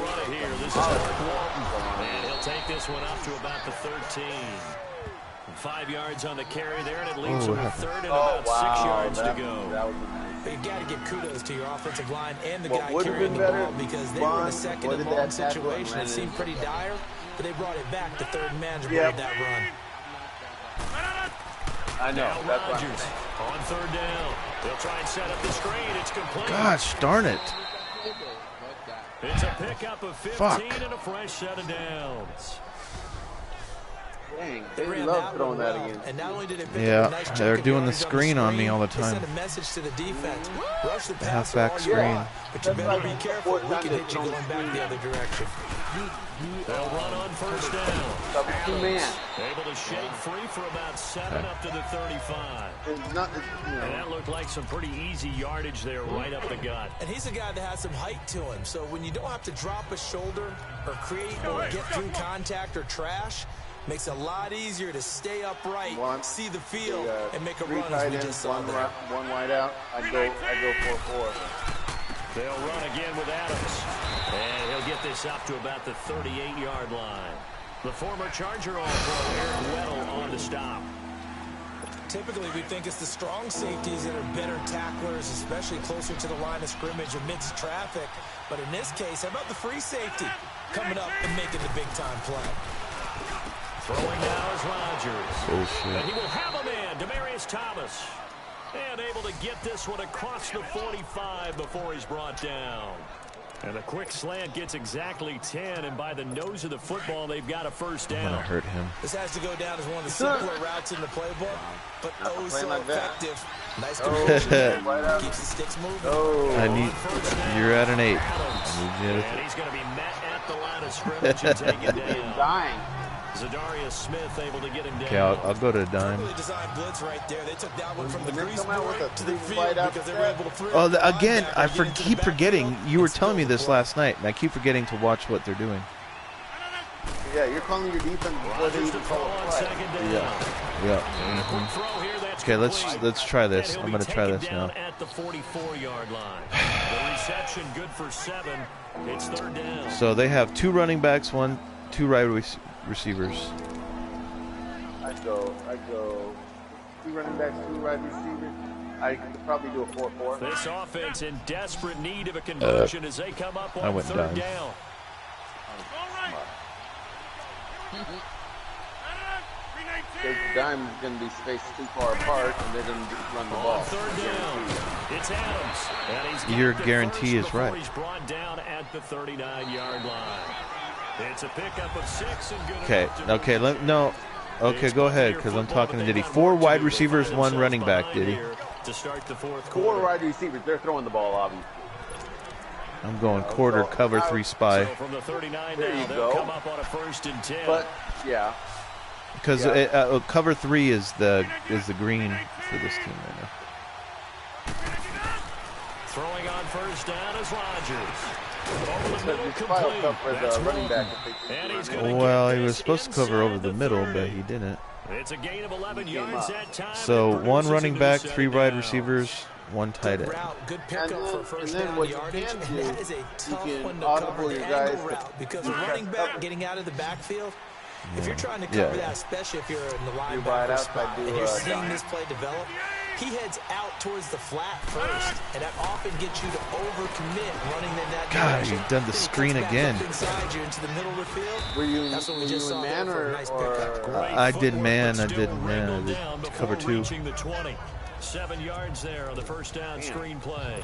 run it here. This is Mark Walton. And he'll take this one up to about the 13. 5 yards on the carry there, and it leaves him with 3rd and about 6 yards to go. But you got to give kudos to your offensive line and the guy carrying the ball because they were in a 2nd and long situation. It seemed pretty dire, but they brought it back. The 3rd man's made that run. I know. Now Rodgers on 3rd down. They'll try and set up the screen. It's complete. Gosh darn it. It's a pickup of 15 and a fresh set of downs. Dang, they love throwing that again. And not only did it Yeah, they're doing the screen on me all the time. Send a message to the defense. Rush the Halfback screen. But you better be careful. We can hit you going back the other direction. They'll run on 1st down. Double 2 man. Able to shake free for about 7 up to the 35. It's not, And that looked like some pretty easy yardage there right up the gut. And he's a guy that has some height to him. So when you don't have to drop a shoulder or create or get through contact or trash, makes it a lot easier to stay upright, see the field, and make a run as we just saw there. One wide out. I go 4-4. They'll run again with Adams. And he'll get this up to about the 38-yard line. The former Charger All-Pro Eric Weddle on to stop. Typically, we think it's the strong safeties that are better tacklers, especially closer to the line of scrimmage amidst traffic. But in this case, how about the free safety coming up and making the big-time play? Throwing now is Rodgers. Bullshit. And he will have a man, Demaryius Thomas. And able to get this one across the 45 before he's brought down. And a quick slant gets exactly 10, and by the nose of the football, they've got a 1st down. I'm gonna hurt him. This has to go down as one of the simpler routes in the playbook, but oh so effective. Nice conversion. Keeps the sticks moving. You're at an 8. And he's going to be met at the line of scrimmage and taken down. Dying. Zadarius Smith able to get him down. Okay, I'll go to a dime. Designed blitz right there. They took that one from the Come grease out with board a to the 3 field wide out because they were able to throw Oh, the again, linebacker, I get into the keep forgetting. backfield, You were and telling me still this play. last night, and I keep forgetting to watch what they're doing. Yeah, you're calling your defense before they even call a play. Yeah. Mhm. Okay, let's try this. I'm gonna try this now. At the 44-yard line. The reception good for 7. It's 3rd down. So they have 2 running backs, 2 wide receivers. I go 2 running backs, 2 wide receivers. I could probably do a 4-4. This offense in desperate need of a conversion as they come up I on went 3rd down. down. The dime is going to be spaced too far apart, and they're going to run the ball. 3rd down. It's Adams. And he's got Your the guarantee first is before right. He's brought down at the 39-yard line. It's a pickup of 6 and good Okay. enough to Okay. No. Okay, go ahead, because I'm talking to Diddy. 4 wide receivers, 1 running back, Diddy. To start the fourth 4 wide receivers. They're throwing the ball, obviously. I'm going quarter, cover 3 spy. So from the 39 there now, you they'll go. come up on a 1st and 10. But yeah, Because cover 3 is the green for this team right now. Throwing on 1st down is Rodgers. Over the middle, complete. That's Running back. and he's gonna Well, get he was this supposed to cover over the inside middle, 30. but he didn't. It's a gain of 11 yards that time. So and 1 produces running a new back, set 3 of wide downs. receivers, 1 tight end. Good pickup for first down what you yardage, can and do, that is a tough you one can to cover, audible the your angle guys route, because a to running catch back cover. getting out of the backfield, if you're trying to cover that, especially if you're in the ride linebacker outside, spot, do, and you're seeing dime. this play develop, he heads out towards the flat first, and that often gets you to overcommit running in that God, direction. you've done the Then he screen cuts back again. up inside you into the middle of the field. Were you, That's what we were just you saw in there man for a nice pickup. I did Footwork, man, but I still did wrangled man, I down did before cover 2. reaching the 20. 7 yards there on the 1st down screen play.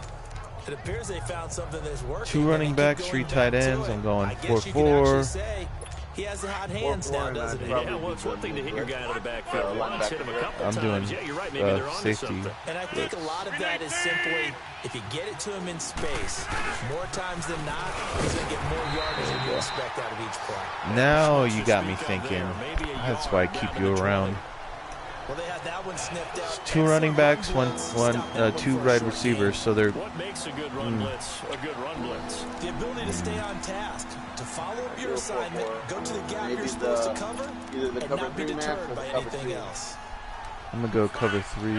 It appears they found something that's working. 2 running backs, 3 tight ends. I'm going 4-4. He has the hot hands now, doesn't he? Yeah, well, it's one thing to hit your guy out of the backfield once, hit him a couple I'm times. doing Yeah, you're right. Maybe they're onto safety. something. And I think a lot of that is simply, if you get it to him in space, more times than not, he's going to get more yardage than you expect out of each play. Now you got me thinking. That's why I keep you around. Well, they had that one sniffed out. 2 running backs, 2 wide receivers, so they're What makes a good run blitz a good run blitz? The ability to stay on task, to follow up your assignment, go to the gap you're supposed to cover, and not be deterred by anything else. I'm gonna go cover 3.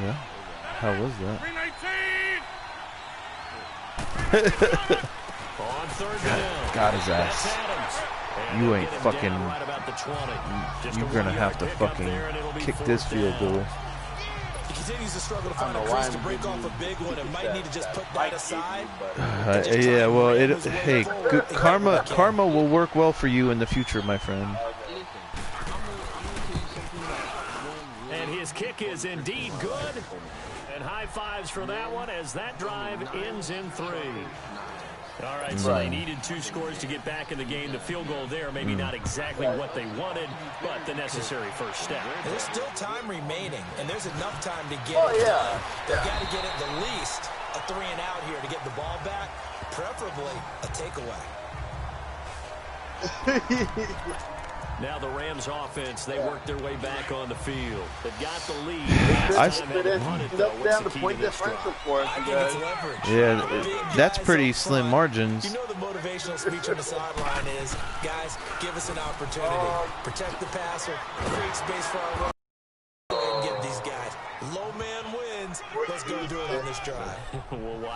Yeah. How was that? 319. On 3rd down. Got his That's ass. Adams. And You they'll ain't get him fucking. down right about the 20. Just You're a gonna 1 have yard to pickup fucking there, and it'll be kick 4th this field down. goal. He continues to struggle to find a know why crease to I'm break giving off a big one, and might need to just put that aside. Yeah, well, hey, good, karma will work well for you in the future, my friend. And his kick is indeed good. And high fives for that one as that drive ends in 3. All right, so they needed 2 scores to get back in the game. The field goal there, maybe not exactly what they wanted, but the necessary first step. There's still time remaining, and there's enough time to get Oh, it. yeah. They've got to get at the least a 3 and out here to get the ball back, preferably a takeaway. Now the Rams offense, they work their way back on the field. They've got the lead. Down the point differential for us, I you think it's guys. leverage. Yeah, Big that's guys pretty up slim front. margins. You know the motivational speech on the sideline is, guys, give us an opportunity. Protect the passer, create space for our run. Go ahead and get these guys. Low man wins. Let's go do it on this drive.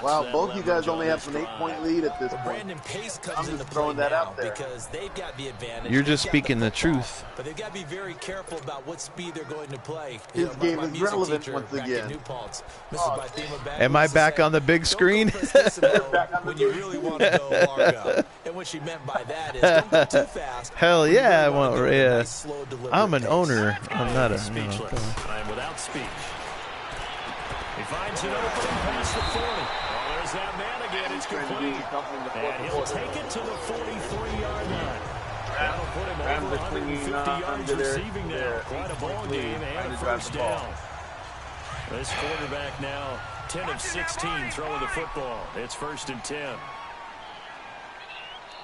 Wow, both you guys only have an 8-point lead at this point. Brandon Pace comes I'm into just play throwing that now out there. because they've got the advantage. You're just They've got speaking the football, truth. But they've got to be very careful about what speed they're going to play. His game my is music relevant teacher once back in again. New Paltz, Mrs. Bythema Bagwell Am I used to back say, on the big "Don't screen?" go precipicio when you really want to go Largo. And what she meant by that is don't go too fast. Hell when you yeah, I really wanna want. go at a Yeah, nice, slow, deliberate I'm an pace. owner. I'm not a. Speechless. I'm without speech. He finds an opening past the 40. Oh, there's that man again. It's complete. And he'll take it to the 43-yard line. That'll put him over 150 yards receiving now. Quite a ball game and a 1st down. This quarterback now 10 of 16 throwing the football. It's 1st and 10.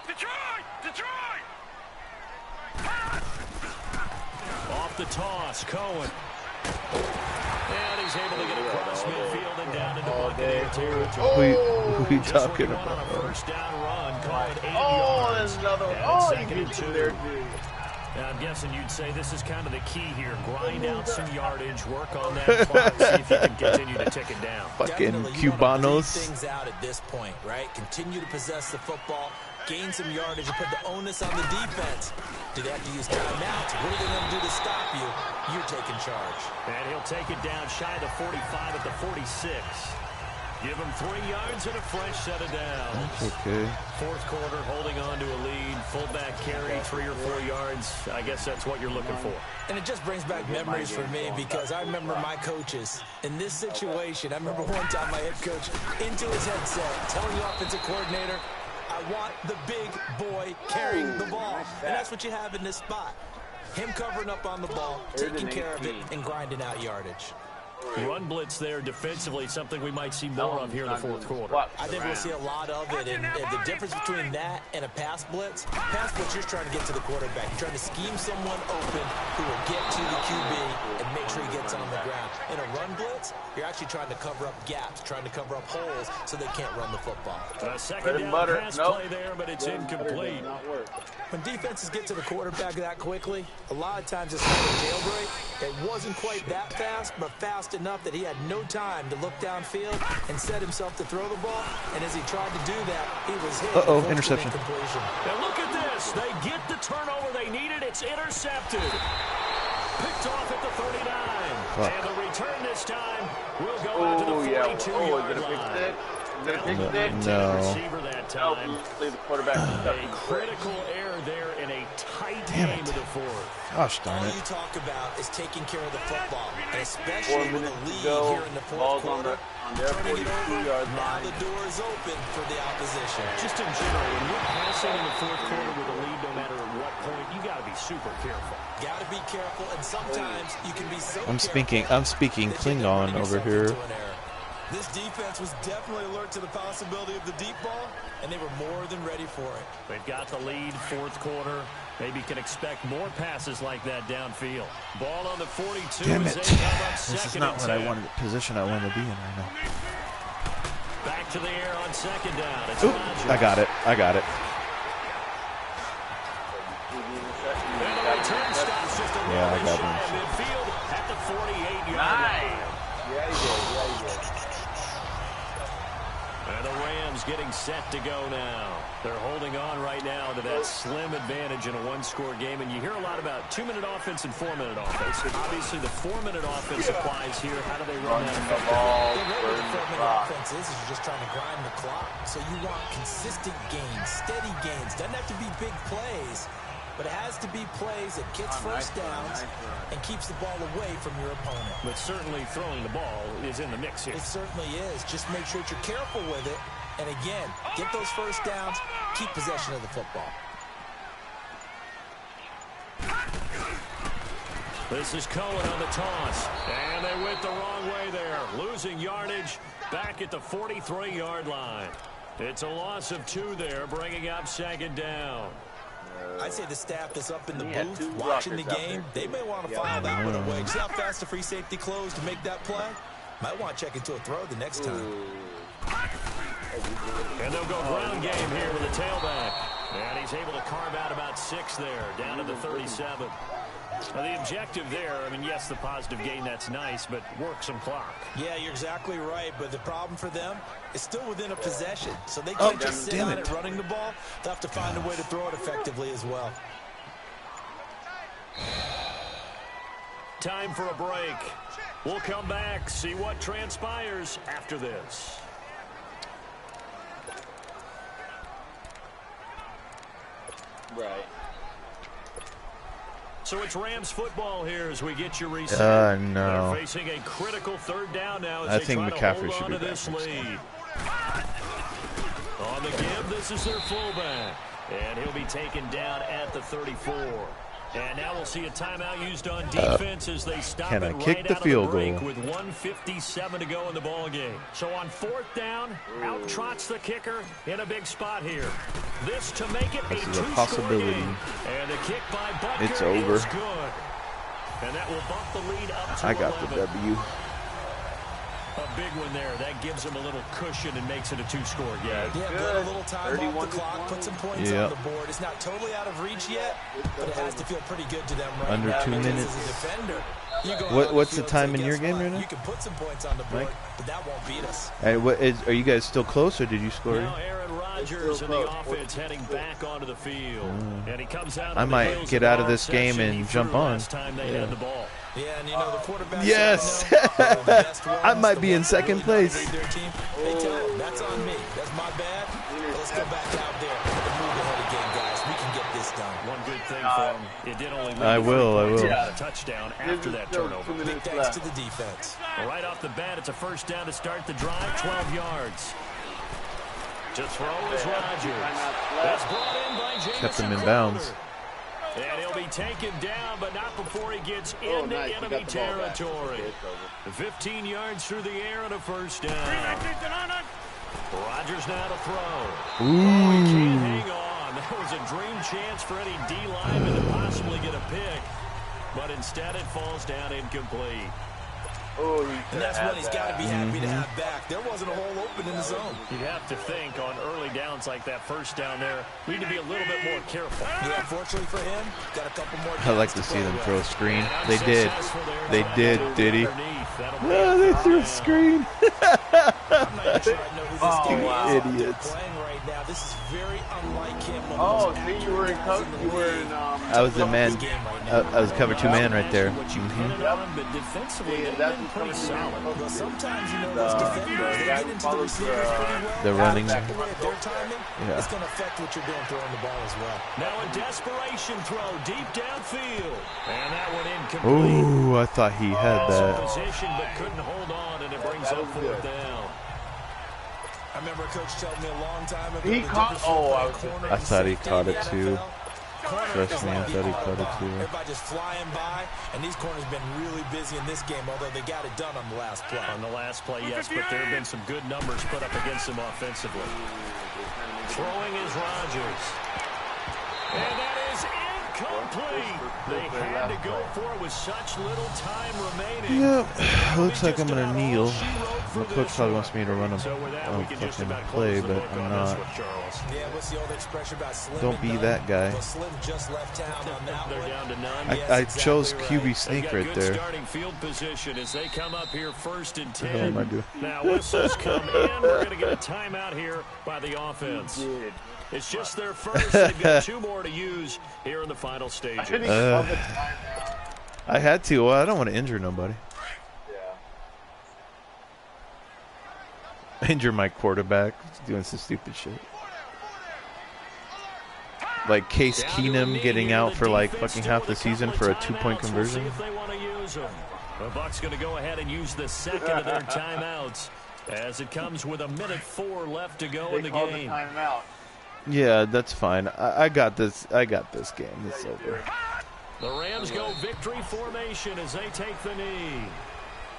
Detroit! Off the toss, Cohen. And he's able to get across midfield and down into Buccaneer territory. Who you talking On a about? 1st down run, call it 80 Oh, yards. there's another one. And Oh, it's you 2nd and beat 2. him there, dude. Now, I'm guessing you'd say this is kind of the key here. Grind out some yardage, work on that clock, see if you can continue to tick it down. Fucking Definitely, you wanna bleed Cubanos. things out at this point, right? Continue to possess the football, gain some yardage, and put the onus on the defense. Do they have to use timeouts? What are they going to do to stop you? You're taking charge. And he'll take it down shy of the 45 at the 46. Give him 3 yards and a fresh set of downs. Okay. 4th quarter, holding on to a lead. Fullback carry, 3 or 4 yards. I guess that's what you're looking for. And it just brings back memories for me because I remember my coaches in this situation. I remember one time my head coach into his headset telling the offensive coordinator, I want the big boy carrying the ball. And that's what you have in this spot. Him covering up on the ball, taking care of it, and grinding out yardage. Run blitz there defensively, something we might see more of here in the fourth quarter. I think we'll see a lot of it, and the difference between that and a pass blitz, you're trying to get to the quarterback. You're trying to scheme someone open who will get to the QB and make sure he gets on the ground. In a run blitz, you're actually trying to cover up gaps, trying to cover up holes so they can't run the football. A second down pass play there, but it's incomplete. When defenses get to the quarterback that quickly, a lot of times it's not a jailbreak. It wasn't quite that fast, but fast enough that he had no time to look downfield and set himself to throw the ball. And as he tried to do that, he was hit. Interception. Now look at this. They get the turnover they needed. It's intercepted. Picked off at the 39. And the return this time will go out to the 42-yard line. No. Receiver that time. The quarterback. A critical error there in a tight game of the fourth. Gosh darn All it. you talk about is taking care of the football, and especially with a lead here in the fourth quarter. Turning it over, now the door is open for the opposition. Just in general, when you're passing in the fourth quarter with a lead, no matter at what point, you got to be super careful. Got to be careful, and sometimes you can be so I'm speaking Klingon over here. This defense was definitely alert to the possibility of the deep ball, and they were more than ready for it. They've got the lead, fourth quarter. Maybe can expect more passes like that downfield. Ball on the 42. Damn it. As they come up This is second not and what I 10. wanted, position I wanted to be in right now. Back to the air on second down. It's Oop, Rodgers. I got it. And the return stops just a Yeah, I little bit got shy one. of midfield at the 48-yard line. Yeah, he did. And the Rams getting set to go now. They're holding on right now to that slim advantage in a one-score game. And you hear a lot about 2-minute offense and 4-minute offense. Obviously, the 4-minute offense applies here. How do they run that effectively? The way the 4-minute offense is you're just trying to grind the clock. So you want consistent gains, steady gains. Doesn't have to be big plays, but it has to be plays that gets first downs and keeps the ball away from your opponent. But certainly throwing the ball is in the mix here. It certainly is. Just make sure that you're careful with it. And again, get those first downs, keep possession of the football. This is Cohen on the toss. And they went the wrong way there. Losing yardage back at the 43-yard line. It's a loss of 2 there, bringing up second down. I'd say the staff that's up in the booth watching the game, they may want to file that one away. See how fast the free safety closed to make that play? Might want to check into a throw the next time. And they'll go ground game here with a tailback. And he's able to carve out about 6 there, down to the 37. Now, the objective there, I mean, yes, the positive gain, that's nice, but work some clock. Yeah, you're exactly right, but the problem for them is still within a possession. So they can't just sit on it running the ball. They'll have to find a way to throw it effectively as well. Time for a break. We'll come back, see what transpires after this. Right. So it's Rams football here as we get your reset. No. They're facing a critical third down now as I they think try McCaffrey to should hold be on to back this next lead. On the give, this is their fullback. And he'll be taken down at the 34. And now we'll see a timeout used on defense as they stop it right out of the break with 1:57 to go in the ball game. So on fourth down, out trots the kicker in a big spot here. This to make it a 2-score game. And the kick by Butker It's over. is good. And that will bump the lead up to I got 11. the W. A big one there. That gives them a little cushion and makes it a 2-score game. Yeah, put a little time off the clock, put some points on the board. It's not totally out of reach yet, but it has to feel pretty good to them right Under now. 2 minutes. As a defender, you go What's the time in your game right now? You can put some points on the board, but that won't beat us. And are you guys still close, or did you score? Now Aaron Rodgers in the offense heading back onto the field. And he comes out I might get out of this game and jump on. Time they had the ball. Yeah, and you know the quarterback. Yes! I might be in second place. They tell him, that's on me. That's my bad. Let's go back out there and move ahead again, guys. We can get this done. One good thing for him, it did only lead I will. a touchdown after that turnover. Big thanks to the defense. Right off the bat, it's a first down to start the drive, 12 yards. To throw is Rodgers. That's brought in by Jameson. Kept him in bounds. And he'll be taken down, but not before he gets into enemy territory. 15 yards through the air and a first down. Rodgers now to throw. Ooh. Oh, he can't hang on. That was a dream chance for any D lineman to possibly get a pick. But instead it falls down incomplete. Oh, and that's what he's got to be happy to have back. There wasn't a hole open in the zone. You'd have to think on early downs like that first down there, we need to be a little bit more careful. Yeah, fortunately for him, got a couple more. I like to see them throw a screen. They did. They did he? No, they threw a screen. I'm not sure I know who this guy is. Idiots. Playing right now. This is very unlike him. Oh, see, you were in coach. You were in. I was a man. I was cover 2 man right there. But defensively, Yeah, that's pretty solid. Although sometimes, you know, those defenders, they get into the receivers pretty well. They're running. Their timing, it's going to affect what you're doing throwing the ball as well. Now a desperation throw deep downfield. And that one incomplete. Ooh, I thought he had that. Position, but couldn't hold on, and it brings up 4th down. I remember a coach telling me a long time ago. He caught. Oh, I thought he caught it too. Trust me, I thought he caught it too. Everybody just flying by, and these corners been really busy in this game, although they got it done on the last play. On the last play, yes, but there have been some good numbers put up against them offensively. Throwing is Rodgers. And that is incomplete. They had to go for it with such little time remaining. Yep, looks like I'm going to kneel. My coach probably wants me to run a fucking play, but I'm not. Don't be that guy. I chose QB sneak right there. Starting field position as they come up here 1st and 10. What the hell am I doing? Now whistles come in. We're going to get a timeout here by the offense. It's just their first. They've got 2 more to use here in the final stages. I had to. Well, I don't want to injure nobody. Injure my quarterback doing some stupid shit. Like Case Keenum getting out for like fucking half the season for a 2-point conversion. The Bucs going to go ahead and use the second of their timeouts as it comes with 1:04 left to go in the game. Yeah, that's fine. I got this. I got this game. It's over. The Rams go victory formation as they take the knee.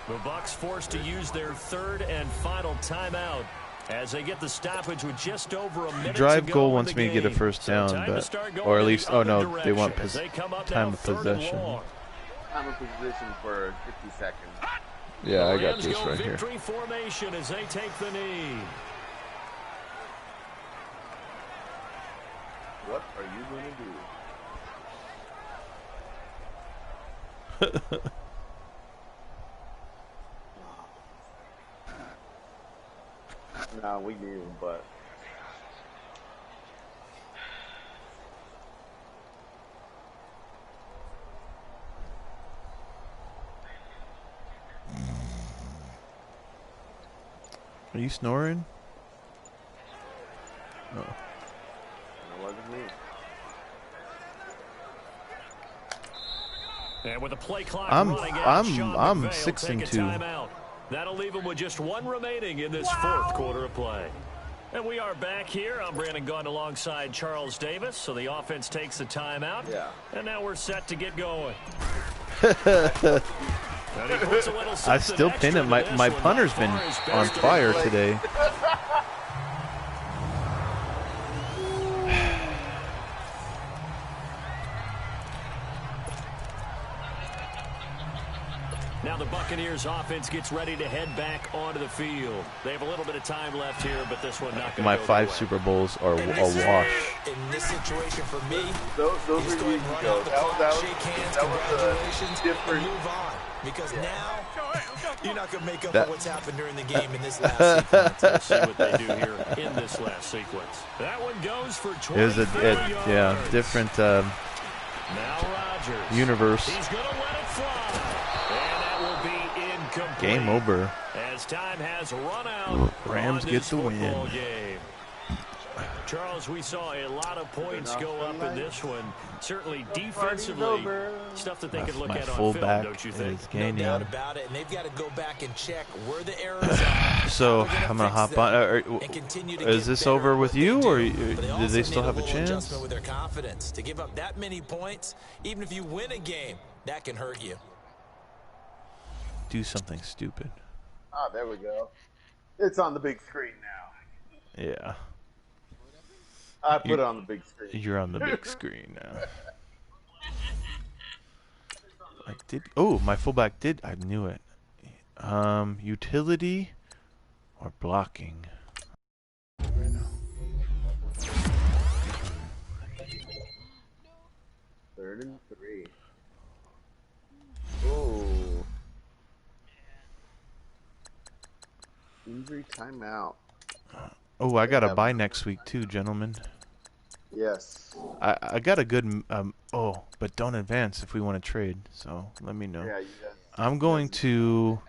The Bucs forced to use their 3rd and final timeout as they get the stoppage with just over a minute Drive to go goal wants me to get a first down, but or at least they want time of possession. Time of possession for 50 seconds. Yeah, I got this right here. Victory formation as they take the knee. What are you going to do? Nah, we need him, but Are you snoring? No. it wasn't me. And with the play clock I'm 6 and 2. That'll leave them with just 1 remaining in this 4th quarter of play. And we are back here. I'm Brandon Gaudin alongside Charles Davis. So the offense takes the timeout. Yeah. And now we're set to get going. I still pin him. My punter's been on fire today. Now the Buccaneers offense gets ready to head back onto the field. They have a little bit of time left here, but this one not going to My go 5 away. Super Bowls are a wash. In this situation for me, Those were years ago. That was a different. move on. Because now, you're not going to make up for what's happened during the game in this last sequence. We'll see what they do here in this last sequence. That one goes for 20 It was different now Rodgers. universe. He's going to let it fly. And that will be incomplete. Game over. As time has run out. Rams get the win. Game. Charles, we saw a lot of points go up in this one. Certainly defensively, stuff that they can look at on film, don't you think? No doubt about it, and they've got to go back and check where the errors are. So I'm gonna hop on. Is this over with you, or do they still have a chance? With their confidence to give up that many points, even if you win a game, that can hurt you. Do something stupid. Ah, there we go. It's on the big screen now. Yeah. I put it on the big screen. You're on the big screen now. I did. Oh, my fullback did. I knew it. Utility or blocking. 3rd and 3. Oh. Injury timeout. Oh, I got a bye next week too, gentlemen. Yes. I got a good but don't advance if we want to trade. So let me know. Yeah, I'm going to